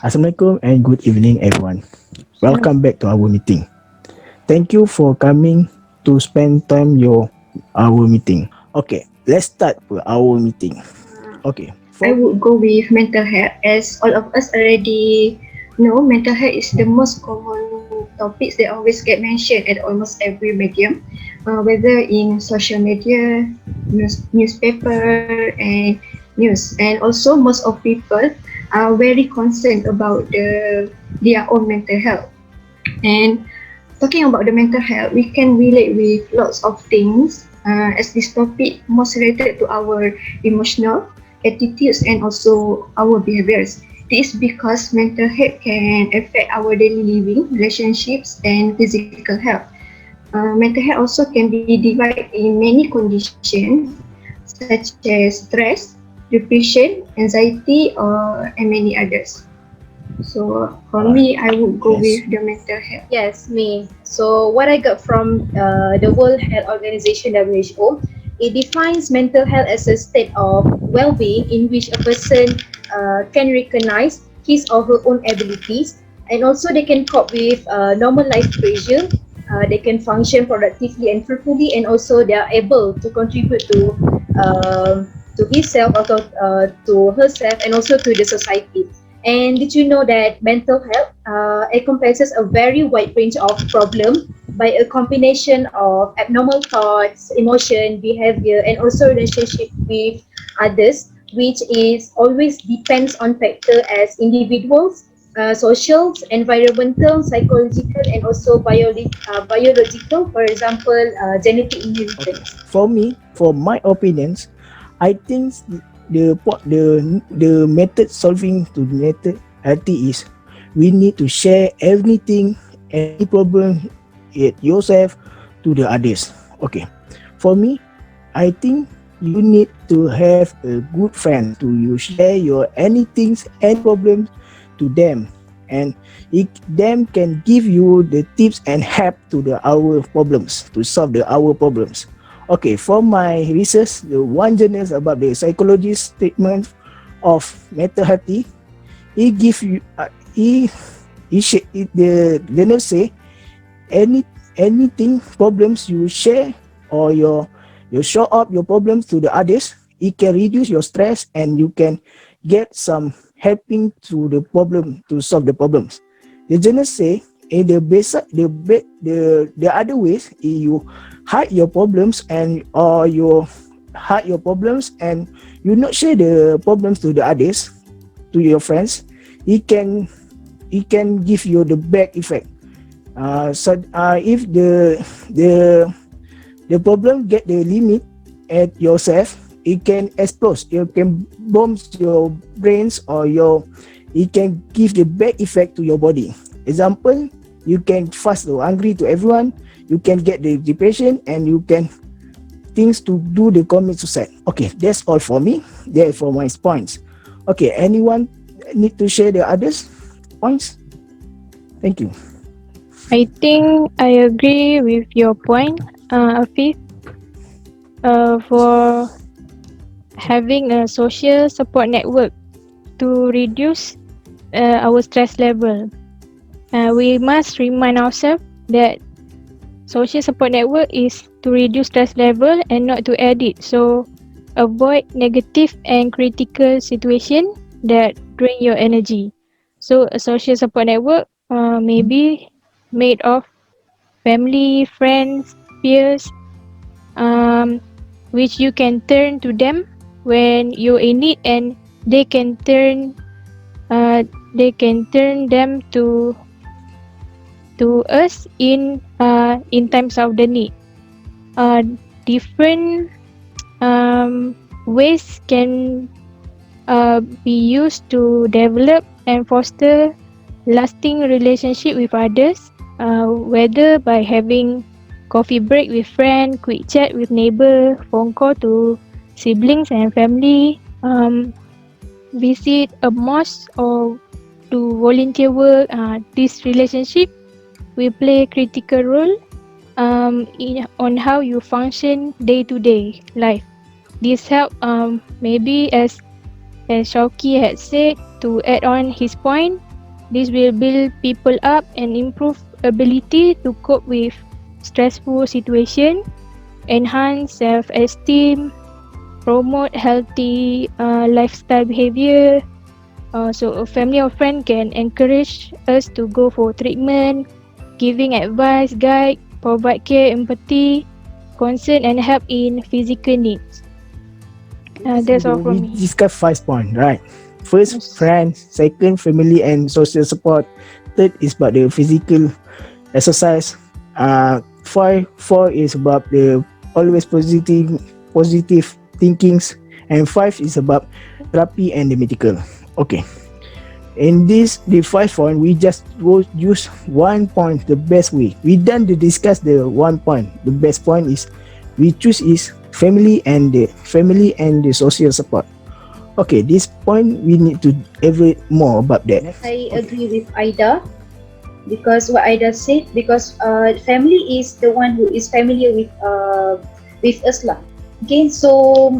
Assalamualaikum and good evening, everyone. Welcome back to our meeting. Thank you for coming to spend time our meeting. Okay, let's start with our meeting. Okay, I for would me, go with mental health as all of us already know mental health is the most common topics that always get mentioned at almost every medium, whether in social media, newspaper and news. And also most of people are very concerned about their own mental health. And talking about the mental health, we can relate with lots of things as this topic most related to our emotional attitudes and also our behaviors. This is because mental health can affect our daily living, relationships, and physical health. Mental health also can be divided in many conditions such as stress, depression, anxiety, and many others. So for me, I would go with yes, the mental health. Yes, me. So what I got from the World Health Organization (WHO), it defines mental health as a state of well-being in which a person can recognize his or her own abilities, and also they can cope with normal life pressure. They can function productively and fruitfully, and also they are able to contribute to himself or to herself, and also to the society. And did you know that mental health encompasses a very wide range of problems by a combination of abnormal thoughts, emotion, behavior, and also relationship with others, which is always depends on factor as individuals, social, environmental, psychological, and also biological. For example, genetic okay. inheritance. For me, for my opinions, I think the method solving to the method healthy is we need to share everything, any problem it yourself to the others. Okay, for me, I think you need to have a good friend to you share your anything, any problems to them, and them can give you the tips and help to the our problems to solve the our problems. Okay, for my research, the one journal about the psychologist statement of mental health, he give you the journal say any anything problems you share or you show up your problems to the others, it can reduce your stress and you can get some helping to the problem to solve the problems. The journal say in the basic the other ways you hide your problems and or you hide your problems and you not share the problems to the others, to your friends, it can give you the back effect. If the problem get the limit at yourself, it can explode. It can bomb your brains or it can give the bad effect to your body. Example, you can fast or angry to everyone. You can get the depression and you can things to do the commit suicide. Okay, that's all for me. That's for my points. Okay, anyone need to share the others points? Thank you. I think I agree with your point, Afif, for having a social support network to reduce our stress level. We must remind ourselves that social support network is to reduce stress level and not to add it. So avoid negative and critical situation that drain your energy. So a social support network may be made of family, friends, peers, um, which you can turn to them when you're in need, and they can turn uh, they can turn them to us in times of the need. Different ways can be used to develop and foster lasting relationship with others, whether by having coffee break with friend, quick chat with neighbor, phone call to siblings and family, visit a mosque or do volunteer work. This relationship will play a critical role on how you function day to day life. This help maybe as Shauki had said, to add on his point, This will build people up and improve ability to cope with stressful situation, enhance self-esteem, promote healthy lifestyle behavior. So a family or friend can encourage us to go for treatment, giving advice, guide, provide care, empathy, concern and help in physical needs. That's all We from me. discussed 5 points, right? First, Yes. friends. Second, family and social support. Third is about the physical exercise. Four is about the always positive thinkings, and five is about therapy and the medical. Okay. In this, the 5 point, we just will use 1 point the best way. We done to discuss the 1 point. The best point is we choose is family and the social support. Okay, this point we need to elaborate more about that. I Okay. agree with Aida because what Aida said, because family is the one who is familiar with us lah. Okay, so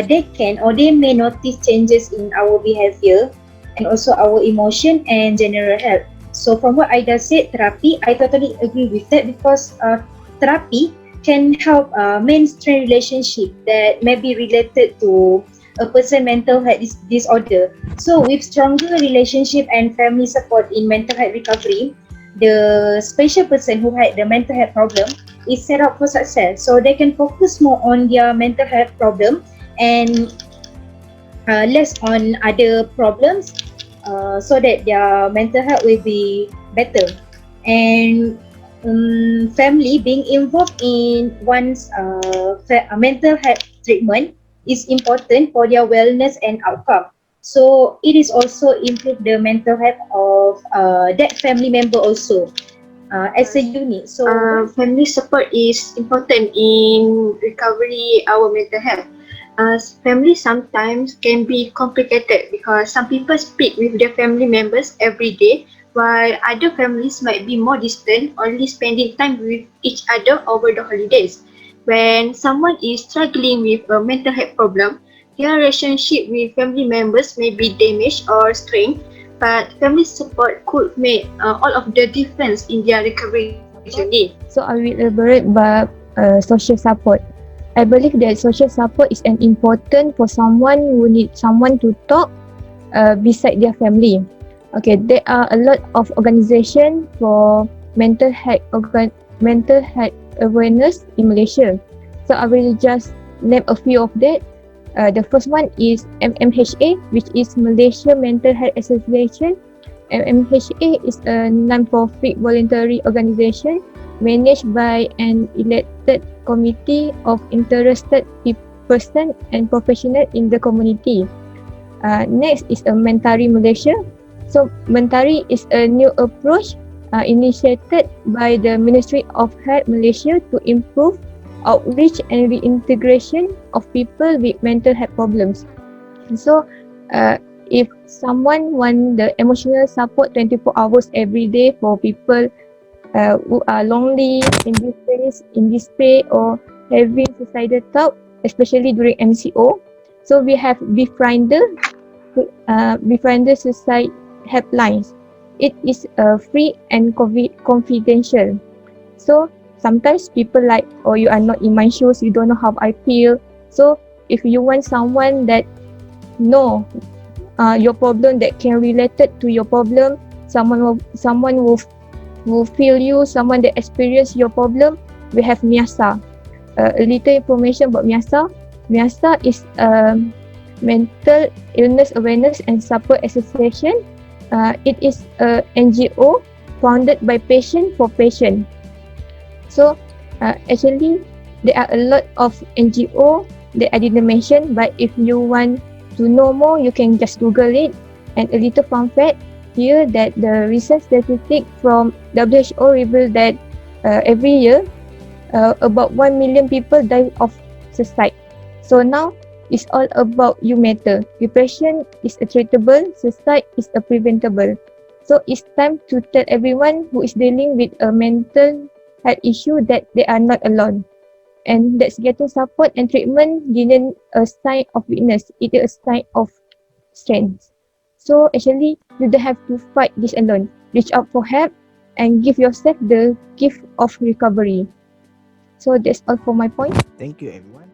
they can or they may notice changes in our behavior and also our emotion and general health. So from what Aida said, therapy, I totally agree with that because therapy can help mainstream relationship that may be related to a person mental health disorder. So with stronger relationship and family support in mental health recovery, the special person who had the mental health problem is set up for success. So they can focus more on their mental health problem and less on other problems so that their mental health will be better. And family being involved in one's mental health treatment is important for their wellness and outcome. So it is also improve the mental health of that family member also as a unit. So Family support is important in recovery our mental health. Family sometimes can be complicated because some people speak with their family members every day, while other families might be more distant, only spending time with each other over the holidays. When someone is struggling with a mental health problem, their relationship with family members may be damaged or strained, but family support could make all of the difference in their recovery journey. So I will elaborate about social support. I believe that social support is an important for someone who need someone to talk beside their family. Okay, there are a lot of organization for mental health awareness in Malaysia. So I will just name a few of that. The first one is MMHA, which is Malaysia Mental Health Association. MMHA is a non-profit voluntary organization managed by an elected committee of interested person and professional in the community. Next is a Mentari Malaysia. So Mentari is a new approach initiated by the Ministry of Health Malaysia to improve outreach and reintegration of people with mental health problems. So if someone want the emotional support 24 hours every day for people who are lonely, in despair or having suicidal thought, especially during MCO. So we have Befriender Suicide Helplines. It is free and confidential. So sometimes people like, oh, you are not in my shoes, you don't know how I feel. So if you want someone that know your problem, that can relate to your problem, someone will feel you, someone that experience your problem, we have MIASA. A little information about MIASA. MIASA is a mental illness awareness and support association. It is a NGO founded by patient for patient. So actually there are a lot of NGO that I didn't mention, but if you want to know more, you can just Google it. And a little fun fact here that the recent statistic from WHO revealed that every year about 1 million people die of suicide. So now it's all about you matter. Depression is a treatable, suicide is a preventable. So it's time to tell everyone who is dealing with a mental health issue that they are not alone. And that's getting support and treatment isn't a sign of weakness, it is a sign of strength. So actually, You don't have to fight this alone. Reach out for help and give yourself the gift of recovery. So that's all for my point. Thank you, everyone.